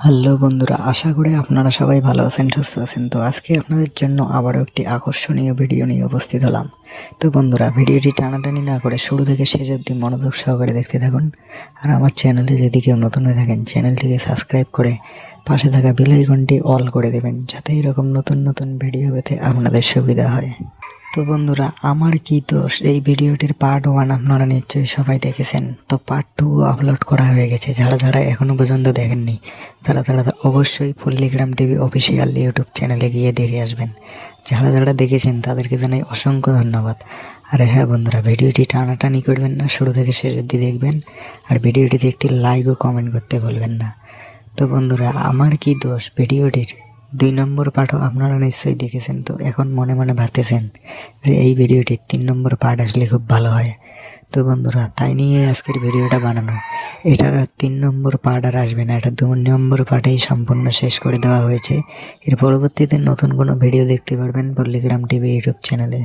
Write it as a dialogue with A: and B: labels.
A: Hello বন্ধুরা, আশা করি আপনারা সবাই ভালো আছেন, সুস্থ আছেন। তো আজকে আপনাদের জন্য আবারও একটি আকর্ষণীয় ভিডিও নিয়ে উপস্থিত হলাম। তো বন্ধুরা, ভিডিওটি টানাটানি না করে শুরু থেকে শেষ অবধি মনোযোগ সহকারে দেখতে থাকুন। আর আমার চ্যানেলে যদি কেউ নতুন হয়ে থাকেন, চ্যানেলটিকে সাবস্ক্রাইব করে পাশে থাকা বেল আইকনটি অল করে দেবেন, যাতে এরকম নতুন নতুন ভিডিও পেতে আপনাদের সুবিধা হয়। তো বন্ধুরা, আমার কি দোষ এই ভিডিওটির পার্ট 1 আপনারা নিশ্চয়ই সবাই দেখেছেন। তো পার্ট 2 আপলোড করা হয়ে গেছে। যারা যারা এখনো পর্যন্ত দেখেননি তারা অবশ্যই পল্লীগ্রাম টিভি অফিসিয়াল ইউটিউব চ্যানেলে গিয়ে দেখে আসবেন। যারা যারা দেখেছেন তাদেরকে জানাই অসংখ্য ধন্যবাদ। আর হ্যাঁ বন্ধুরা, ভিডিওটি টানাটানি করবেন না, শুরু থেকে শেষ অবধি দেখবেন। আর ভিডিওটিতে একটি লাইক ও কমেন্ট করতে ভুলবেন না। তো বন্ধুরা, আমার কি দোষ ভিডিওটির 2 নম্বর পার্টও আপনারা নিশ্চয়ই দেখেছেন। তো এখন মনে মনে ভাবতেছেন যে এই ভিডিওটির 3 নম্বর পার্ট আসলে খুব ভালো হয়। তো বন্ধুরা, তাই নিয়ে আজকের ভিডিওটা বানানো। এটার 3 নম্বর পার্ট আর আসবে না, এটা 2 নম্বর পার্টেই সম্পূর্ণ শেষ করে দেওয়া হয়েছে। এর পরবর্তীতে নতুন কোনো ভিডিও দেখতে পারবেন পল্লীগ্রাম টিভি ইউটিউব চ্যানেলে।